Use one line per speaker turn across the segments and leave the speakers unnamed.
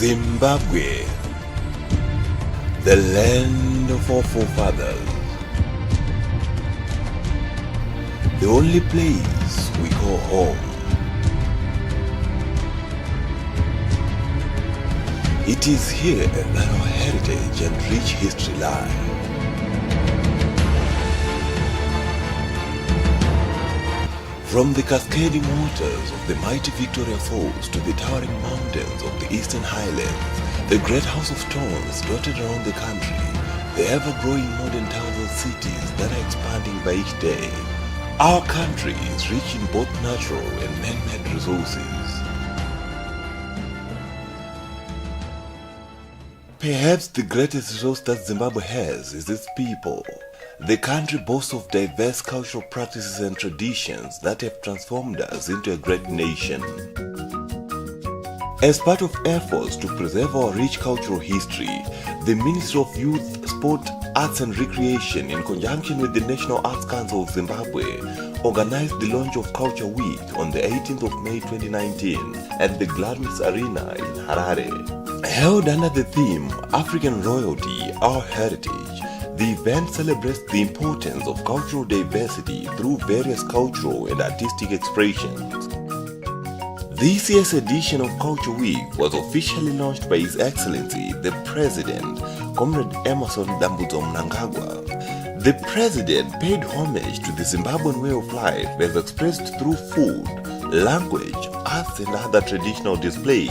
Zimbabwe, the land of our forefathers, the only place we call home. It is here that our heritage and rich history lie. From the cascading waters of the mighty Victoria Falls to the towering mountains of the Eastern Highlands, the great house of stones dotted around the country, the ever-growing modern towns and cities that are expanding by each day, our country is rich in both natural and man-made resources. Perhaps the greatest resource that Zimbabwe has is its people. The country boasts of diverse cultural practices and traditions that have transformed us into a great nation. As part of efforts to preserve our rich cultural history, the Ministry of Youth, Sport, Arts and Recreation, in conjunction with the National Arts Council of Zimbabwe, organized the launch of Culture Week on the 18th of May 2019 at the Gladys Arena in Harare. Held under the theme, African Royalty, Our Heritage, the event celebrates the importance of cultural diversity through various cultural and artistic expressions. This year's edition of Culture Week was officially launched by His Excellency, the President, Comrade Emerson Dambudzo Mnangagwa. The President paid homage to the Zimbabwean way of life as expressed through food, language, arts and other traditional displays.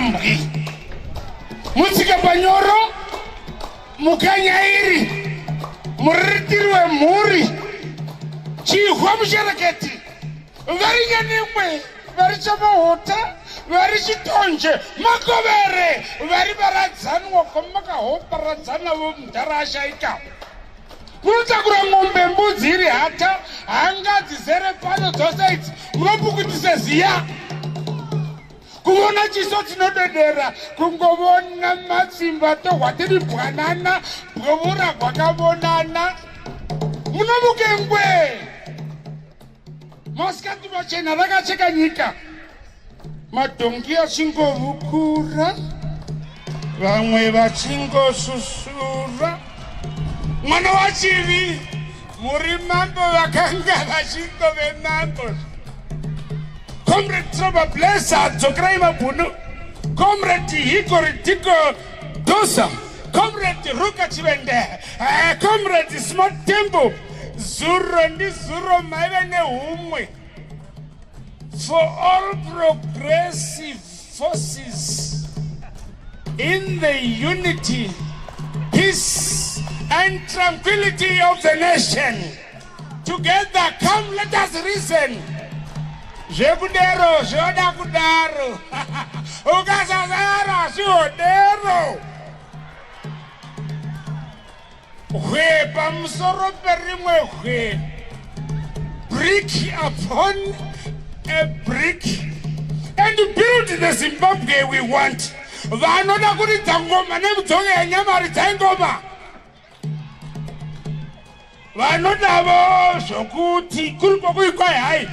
musingambwi mutsika panyoro mukanyairi muritiri wemhuri chihwa mushereketi vari nyanimwe vari chamahota vari chitonje makovere vari varadzanwa kwamakahoparadzana vo mudharasha ika kunotakura ng'ombe mbudzi iri hata hanga dzizere pano dzose idzi munopukutise ziya kuvona chiso chinodedera kungovona matsimba tohwatiri bwanana bwovura gwakavonana munomukengwe masikati machena vakacheka nyika madhongi achingovukura vamwe vachingosusura mwana wachivi muri mambo vakanga vachingove mambo Comrade Troba Blessa Dzokerai Mabunu, Comrade Hikori Tiko Dosa, Comrade Ruka Chivende, Comrade Smart Tempo, Zuro ndi Zuro Maivene Humwe. For all progressive forces in the unity, peace and tranquility of the nation, together come let us reason. Jekudero, joda kudaro. Ukasazara, jodero. Hwe pamsoro perimwe hwe. Brick upon a brick. And to build the Zimbabwe we want. Vanoda kuridza ngoma nemudzoke yenyamari dzengoma. Vanodavo zvokuti kuri kwakuikwa hai.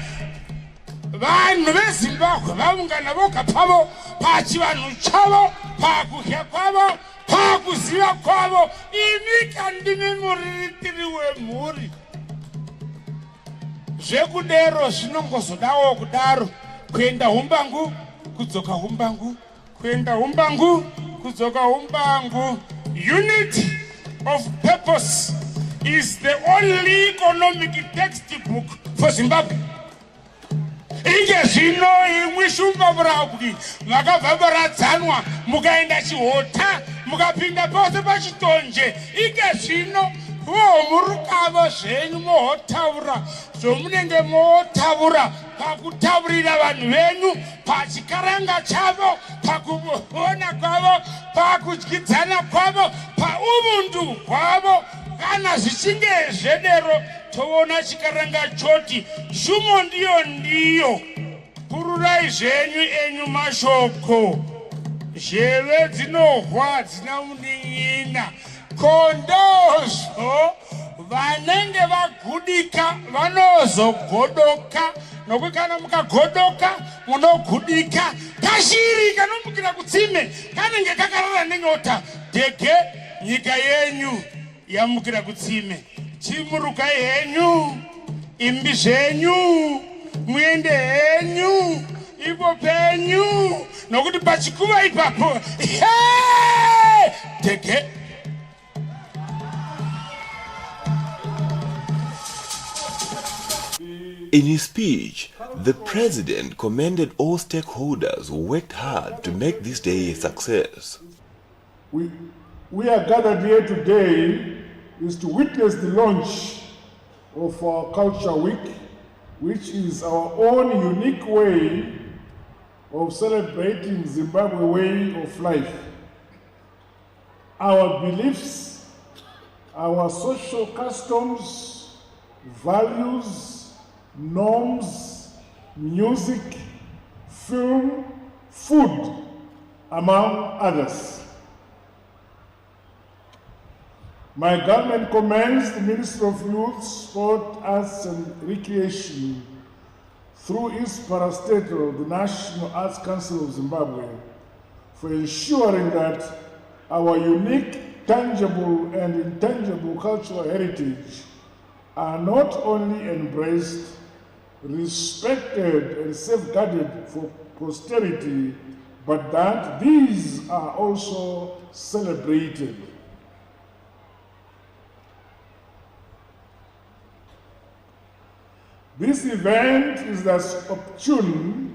Vanhu veZimbabwe vaungana voga pavo pachivanhu chavo pakudya kwavo pakuziva kwavo ini kandimi muriritiri wemhuri zvekudero zvinongozodawo kudaro kuenda humbangu kudzoka humbangu kuenda humbangu kudzoka humbangu. Unity of purpose is the only economic textbook for Zimbabwe. Inge zvino imwe shumba murabwi vakavhambaradzanwa mukaenda chihota mukapinda pose pachitonje. Inge zvino vohomurukavo zvenyu mohotaura zvomunenge motaura pakutaurira vanhu venyu pachikaranga chavo pakuvona kwavo pakudyidzana kwavo paubuntu hwavo. Kana zvichinge zvedero toona chikaranga choti shumo ndiyo pururai zvenyu enyu mashoko zheve dzinohwa dzina munin'ina kondozvo vanenge vagudika vanozogodoka nokuti kana mukagodoka munogudika. Kashiri kanomukira kutsime kanenge kakarara nenyota dhege nyika yenyu yamukira kutsime. Chimurukai henyu imbi zvenyu muende henyu ipo penyu nokuti pachikuva ipapo dhege.
In his speech, the president commended all stakeholders who worked hard to make this day a success.
We are gathered here today is to witness the launch of our Culture Week, which is our own unique way of celebrating Zimbabwe way of life. Our beliefs, our social customs, values, norms, music, film, food, among others. My government commends the Ministry of Youth, Sport, Arts and Recreation through its parastatal, the National Arts Council of Zimbabwe, for ensuring that our unique, tangible and intangible cultural heritage are not only embraced, respected and safeguarded for posterity, but that these are also celebrated. This event is as opportune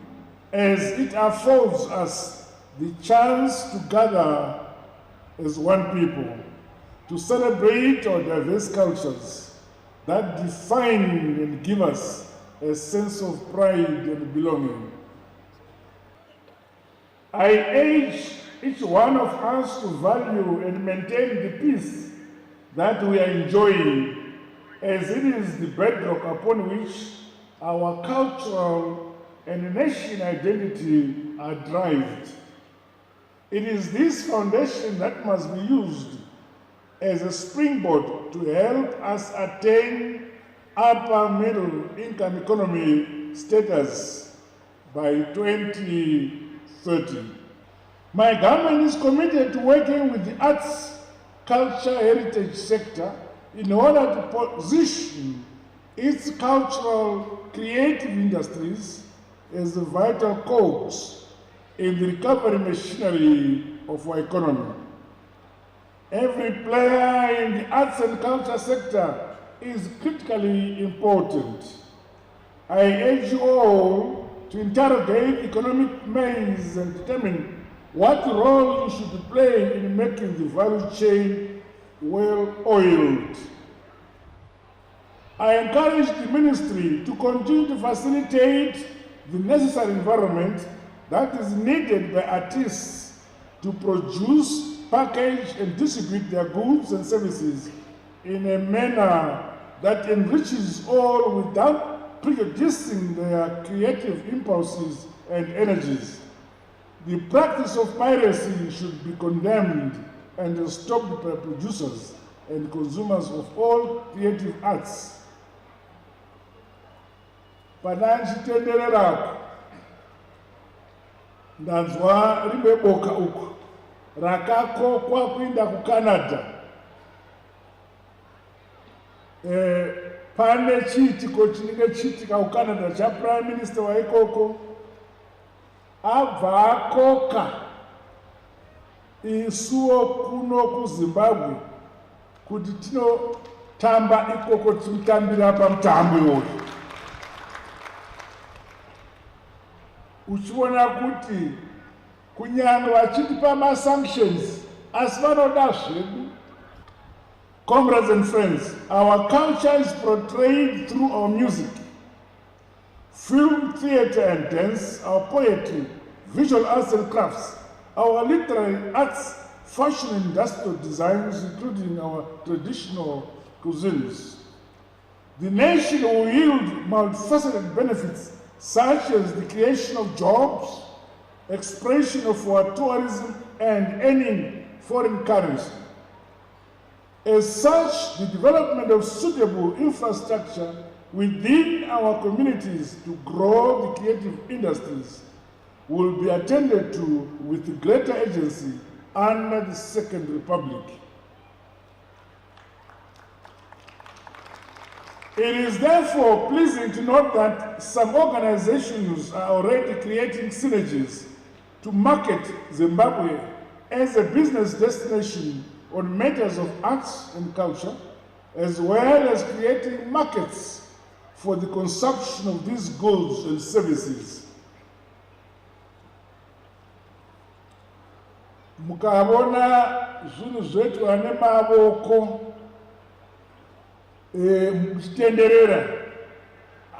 as it affords us the chance to gather as one people, to celebrate our diverse cultures that define and give us a sense of pride and belonging. I urge each one of us to value and maintain the peace that we are enjoying, as it is the bedrock upon which our cultural and national identity are derived. It is this foundation that must be used as a springboard to help us attain upper middle income economy status by 2030. My government is committed to working with the arts, culture, heritage sector in order to position its cultural creative industries as the vital cogs in the recovery machinery of our economy. Every player in the arts and culture sector is critically important. I urge you all to interrogate economic means and determine what role you should play in making the value chain well-oiled. I encourage the ministry to continue to facilitate the necessary environment that is needed by artists to produce, package, and distribute their goods and services in a manner that enriches all without prejudicing their creative impulses and energies. The practice of piracy should be condemned and stopped by producers and consumers of all creative arts. Pananchitendererako ndanzwa rimeboka uku rakakokwa kuinda kuCanada. Pane chiitiko chinenge chiitika kuCanada chaPrime Minister waikoko abva akoka isuwo kuno kuZimbabwe kuti tinotamba ikoko timutambira pamutambo uyu. Uchiona kuti kunyange vachitipa masanctions asi vanoda zvedu. Comrades and friends, our culture is portrayed through our music, film, theater and dance, our poetry, visual arts and crafts, our literary arts, fashion and industrial designs, including our traditional cuisines. The nation will yield multifaceted benefits such as the creation of jobs, expression of our tourism, and earning foreign currency. As such, the development of suitable infrastructure within our communities to grow the creative industries will be attended to with greater urgency under the Second Republic. It is therefore pleasing to note that some organizations are already creating synergies to market Zimbabwe as a business destination on matters of arts and culture, as well as creating markets for the consumption of these goods and services. Mukabona zvinhu zvetu ane mavoko muchitenderera,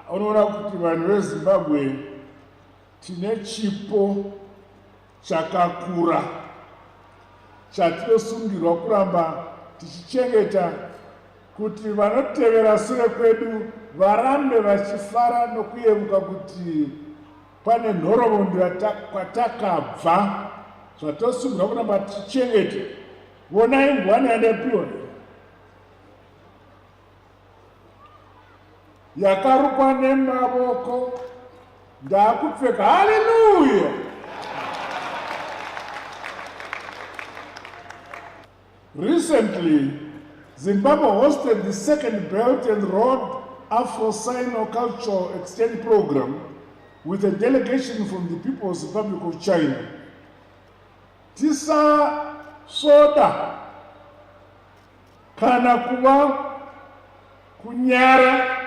unoona kuti vanhu veZimbabwe tine chipo chakakura chatinosungirwa kuramba tichichengeta kuti vanotevera sure kwedu varambe vachifara nokuyemuka kuti pane nhoroondo kwatakabva zvatosungirwa kuramba tichichengeta. Vonai ngwani yandapiwa yakarukwa nemavoko, ndakupfeka. Hallelujah! Recently, Zimbabwe hosted the second Belt and Road Afro-Sino-Cultural Exchange Program with a delegation from the People's Republic of China. Tisa soda kana kuva kunyara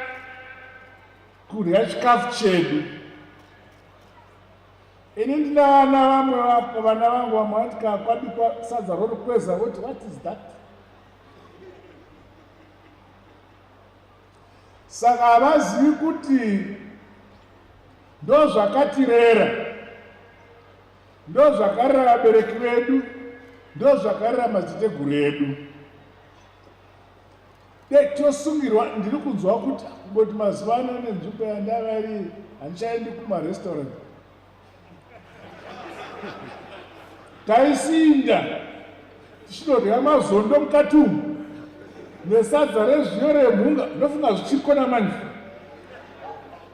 kurya chikafu chedu. ini ndina vana vamwe vapo vana vangu vamwe vati kwabikwa sadza rorukweza voti what is that. Saka havazivi kuti ndo zvakatirera, ndo zvakarera vabereki vedu, ndo zvakarera madziteteguru edu. Tosungirwa, ndiri kunzwa kuti kungoti mazuva ano nenzvimbo yandava iri handichaendi kumarestaurant. Taisinda tichinodya mazondo mukati umu nesadza rezviyo remhunga, ndofunga zvichirikona manje.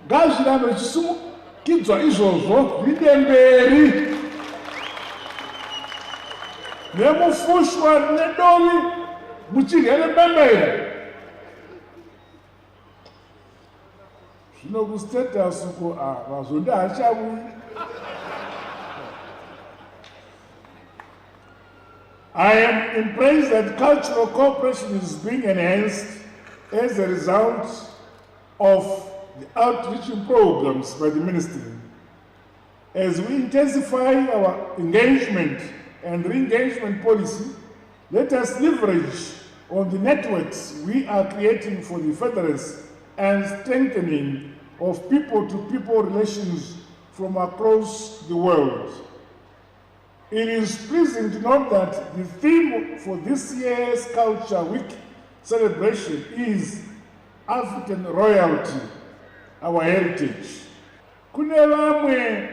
Ngazvirambe zvichisimukidzwa izvozvo zviinde mberi. Nemufushwa nedovi muchirya nebembeya. Zvino kustatus uko mazondo haachabuyi. I am impressed that cultural cooperation is being enhanced as a result of the outreaching programs by the ministry. As we intensify our engagement and re-engagement policy, let us leverage on the networks we are creating for the furtherance and strengthening of people-to-people relations from across the world. It is pleasing to note that the theme for this year's Culture Week celebration is African royalty, our heritage. Kune vamwe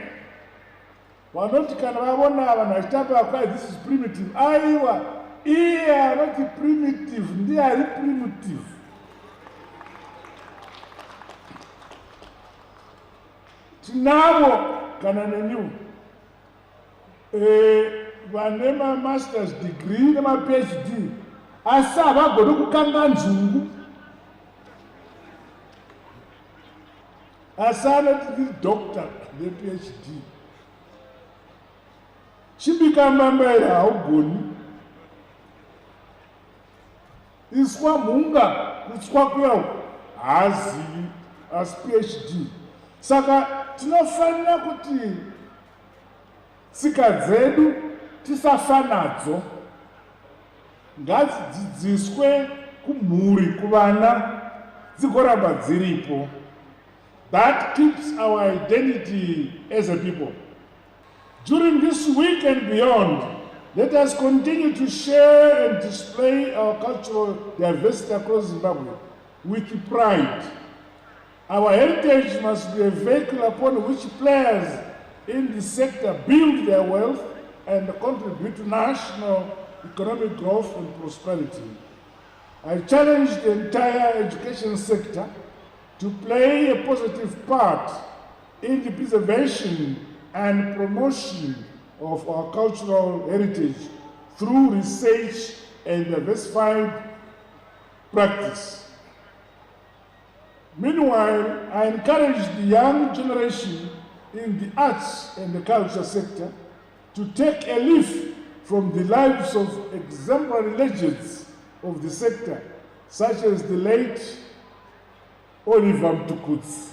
vanoti kana vavona vanhu vachitamba kwai this is primitive. Aiwa, iye anoti primitive ndiye ari primitive. Tinavo kana nenyu vane masters degree nema PhD asi havagoni kukanga nzungu, asi anoti doctor ne-PhD. Chibika mbambaira haugoni, iswa mhunga kutswa kuyawo haazivi asi PhD. Saka tinofanira kuti tsika dzedu tisafa nadzo, ngadzidziswe kumhuri, kuvana, dzigoramba dziripo. That keeps our identity as a people. During this week and beyond, let us continue to share and display our cultural diversity across Zimbabwe with pride. Our heritage must be a vehicle upon which players in the sector build their wealth and contribute to national economic growth and prosperity. I challenge the entire education sector to play a positive part in the preservation and promotion of our cultural heritage through research and diversified practice. Meanwhile, I encourage the young generation in the arts and the culture sector to take a leaf from the lives of exemplary legends of the sector, such as the late Oliver Mtukudzi,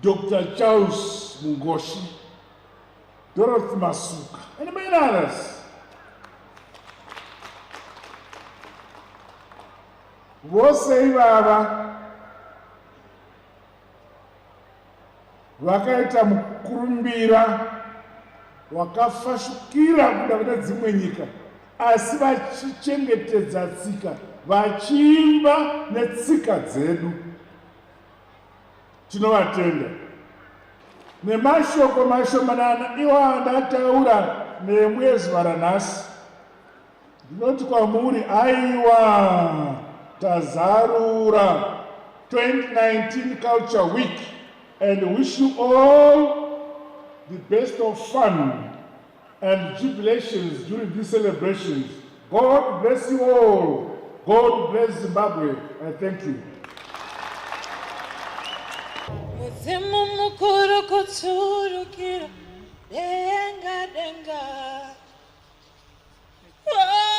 Dr. Charles Mungoshi, Dorothy Masuka, and many others. Vose ivava vakaita mukurumbira wakafashukira kuda kune dzimwe nyika, asi vachichengetedza tsika, vachiimba netsika dzedu. Tinovatenda. Nemashoko mashomanana iwo andataura nemwezuva ranhasi. Ndinoti kwamuri, aiwa, tazarura 2019 Culture Week, and wish you all the best of fun and jubilations during these celebrations. God bless you all. God bless Zimbabwe. I thank you.
Muzimu mukuru kutsurukira denga denga. Oh,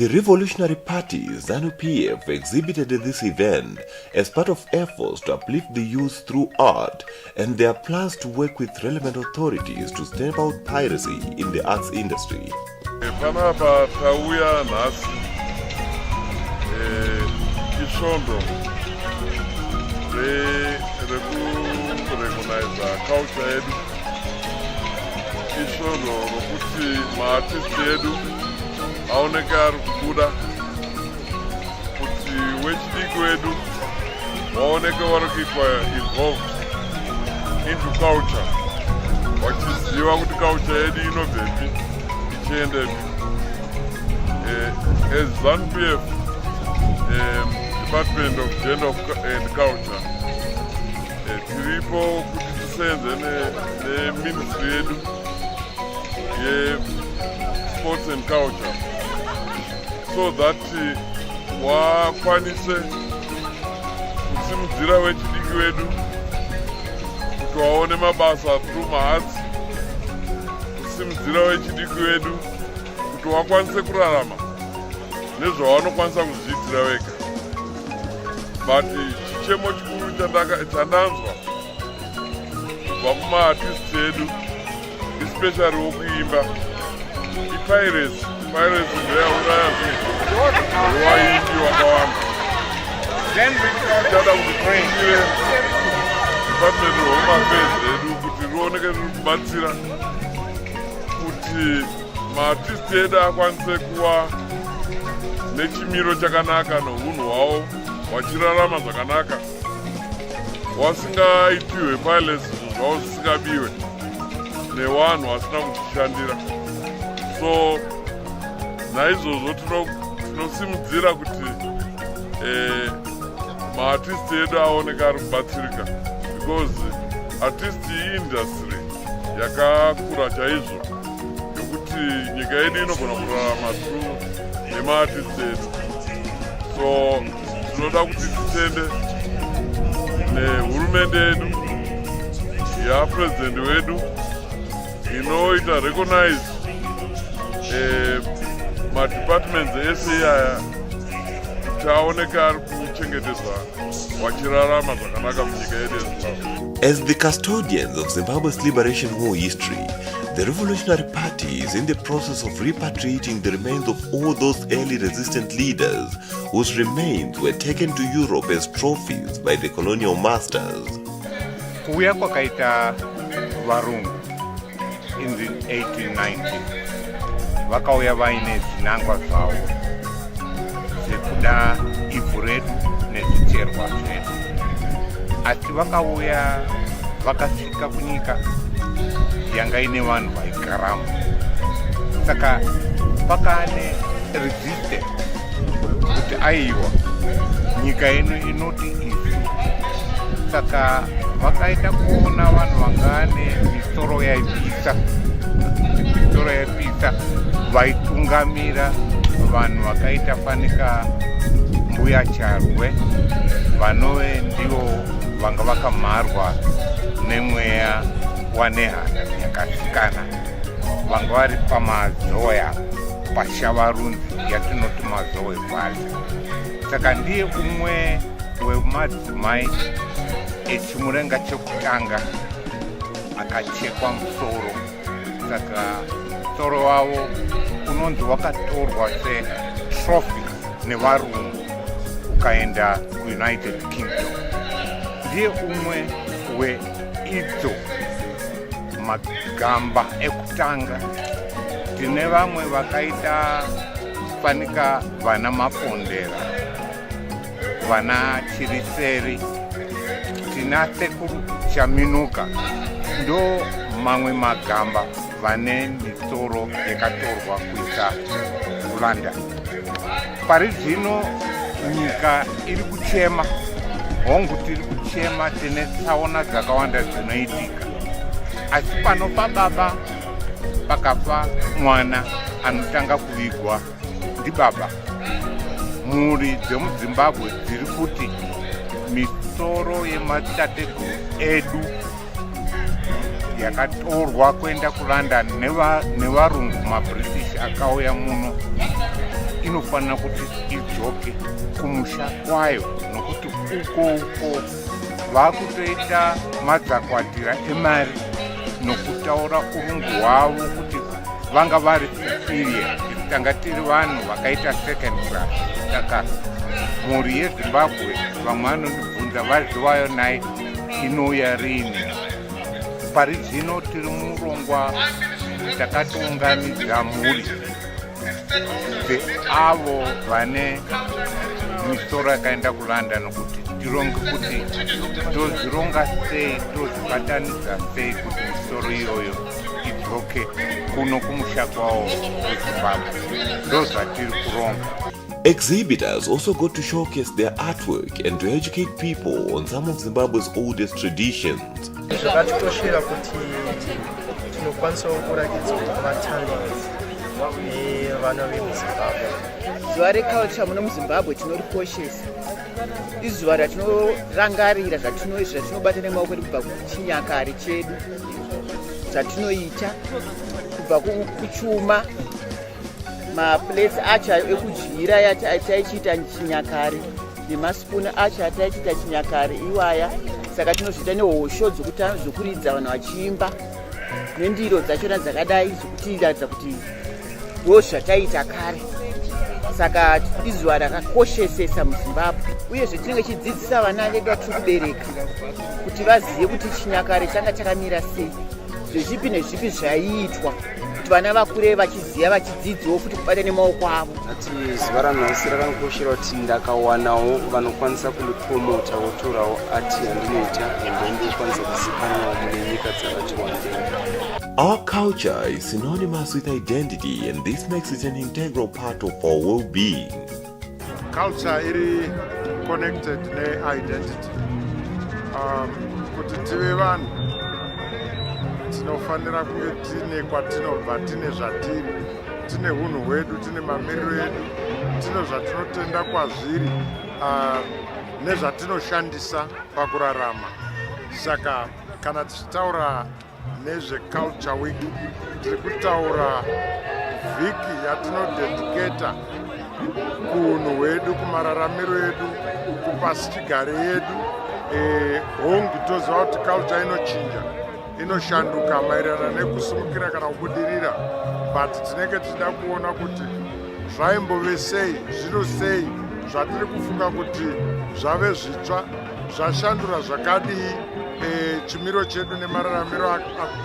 The Revolutionary Party, ZANU-PF, exhibited at this event as part of efforts to uplift the youth through art and their plans to work with relevant authorities to stamp out piracy in the arts industry.
Panapa tauya nasi ishondo recognize culture edu ishondo rokuti ma-artist edu aoneke ari kubuda kuti wechidiki wedu waoneke vari kuitwa involved into culture vachiziva kuti culture yedu inobvepi ichiendepi. As ZANU-PF Department of Gender and Culture tiripo kuti tisenze neministry yedu ye-sports and culture so that wakwanise kusimudzira vechidiki vedu kuti vaone mabasa through maarts, kusimudzira vechidiki vedu kuti vakwanise kurarama nezvavanokwanisa kuzviitira vega. But chichemo chikuru chandanzwa kubva kuma-artist edu especially wokuimba ipiracy ndoyauraya vaimbi vakawanda. Tichada kuti tiingire Department of Home Affairs edu kuti rioneke riri kubatsira kuti ma-artist edu akwanise kuva nechimiro chakanaka nounhu hwavo vachirarama zvakanaka vasingaitiwe piracy zvavo zvisingabiwe nevanhu vasina kuzvishandira. So naizvozvo tinosimudzira kuti ma-artist edu aoneka ari kubatsirika because artist industry yakakura chaizvo yokuti nyika yedu inogona kurarama through nema-artist edu. So tinoda kuti titende nehurumende yedu yapresident wedu inoita recognize ma-departments ese iyaya kuti aoneke ari kuchengetedzwa vachirarama zvakanaka munyika yedu yeZimbabwe.
As the custodians of Zimbabwe's liberation war history, the Revolutionary Party is in the process of repatriating the remains of all those early resistant leaders whose remains were taken to Europe as trophies by the colonial masters.
Kuuya kwakaita varungu in the 1890s vakauya vaine zvinangwa zvavo zvekuda ivhu redu nezvicherwa zvedu, asi vakauya vakasvika kunyika yanga ine vanhu vaigaramo, saka pakane resistance kuti aiwa nyika ino inoti izvi. Saka vakaita kuona vanhu vangane misoro yaipisa vaitungamira vanhu vakaita fanika mbuya Charwe vanove ndivo vanga vakamharwa nemweya wanehana yakasikana, vanga vari pamazoya pashavarunzi yatinoti mazowe valley. Saka ndiye umwe wemadzimai echimurenga chekutanga akachekwa musoro. Saka musoro wavo unonzi wakatorwa setrophy nevarungu ukaenda kuUnited Kingdom. Ndiye umwe weidzo magamba ekutanga. Tine vamwe vakaita fanika vana Mapondera, vana Chiriseri, tina sekuru Chaminuka, ndo mamwe magamba vane misoro yakatorwa kuisa kuLondon. Pari zvino nyika iri kuchema, hongu tiri kuchema, tine tsaona dzakawanda dzinoitika. Asi panofa baba pakafa mwana anotanga kuvigwa ndibaba. Mhuri dzemuZimbabwe dziri kuti misoro yemadzitateguru edu yakatorwa kuenda kuLondon nevarungu maBritish akauya muno inofanira kuti idzoke kumusha kwayo, nokuti uko vakutoita madzakwatira emari nokutaura urungu hwavo kuti vanga vari superior. Tanga tiri vanhu vakaita second class. Saka mhuri yeZimbabwe vamwe vanondibvunza vazivayo naye inouya rini. Pari zvino tiri murongwa takatounganidza mhuri dzeavo vane misoro yakaenda kuLondon kuti tironge kuti tozironga sei, tozibatanidza sei kuti misoro iyoyo idzoke kuno kumusha kwawo kuZimbabwe. Ndo zvatiri kuronga.
Exhibitors also got to showcase their artwork and to educate people on some of Zimbabwe's oldest traditions.
Zvakatikoshera kuti tinokwanisa kurakidza matalents nevana vemuZimbabwe.
Zuva reculture muno muZimbabwe tinorikoshesa. Izuva ratinorangarira zvatinobata nemaoko edu kubva kuchinyakare chedu, zvatinoita kubva kuchuma, maplates acho ekudyira ataichiita chinyakare, nemasipuni acho ataichiita chinyakare iwaya. Saka tinozviita nehosho dzokuridza vanhu vachiimba, nendiro dzachona dzakadai dzokutiratidza kuti ndozvataita kare. Saka izuva rakakoshesesa muZimbabwe, uyezve tinenge chidzidzisa vana vedu vatiri kubereka kuti vazive kuti chinyakare changa chakamira sei, zvezvipi nezvipi zvaiitwa, kuti vana vakure vachiziva, vachidzidzawo kuti kubata nemaoko avo.
Zuva ranhasi rakangoshera kuti ndakawanawo vanokwanisa kundipromota votorawo ati yandinoita ende ndikwanisa kuzikanwawo mune nyika dzakati wandei.
Our culture is synonymous with identity, and this makes it an integral part of our well-being.
Culture iri connected ne-identity. Kuti tive vanhu tinofanira kunge tine kwatinobva, tine zvatiri, tine hunhu hwedu, tine mamiriro edu, tine zvatinotenda kwazviri nezvatinoshandisa pakurarama. Saka kana tichitaura nezveculture week, tiri kutaura vhiki yatinodedicata kuhunhu hwedu, kumararamiro edu, kupasichigare yedu. Hongu toziva kuti culture inochinja, inoshanduka maererano nekusumukira kana kubudirira, but tinenge tichida kuona kuti zvaimbove sei, zvino sei zvatiri kufunga kuti zvave zvitsva, zvashandura zvakadii chimiro chedu nemararamiro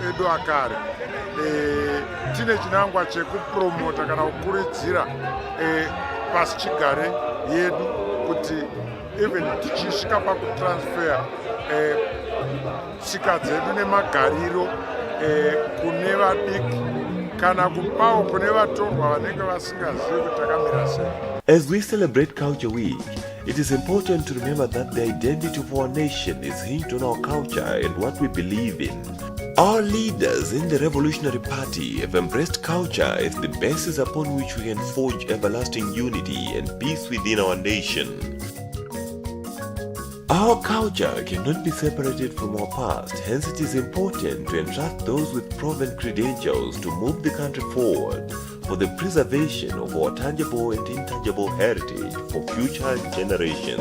edu akare. Tine chinangwa chekupromota kana kukuridzira pasichigare yedu kuti even tichisvika pakutransfer tsika dzedu nemagariro kune vadiki kana kupawo kune vatorwa vanenge vasingazivi kuti takamira sei.
As we celebrate Culture Week, it is important to remember that the identity of our nation is hinged on our culture and what we believe in. Our leaders in the Revolutionary Party have embraced culture as the basis upon which we can forge everlasting unity and peace within our nation. Our culture cannot be separated from our past, hence it is important to entrust those with proven credentials to move the country forward for the preservation of our tangible and intangible heritage for future generations.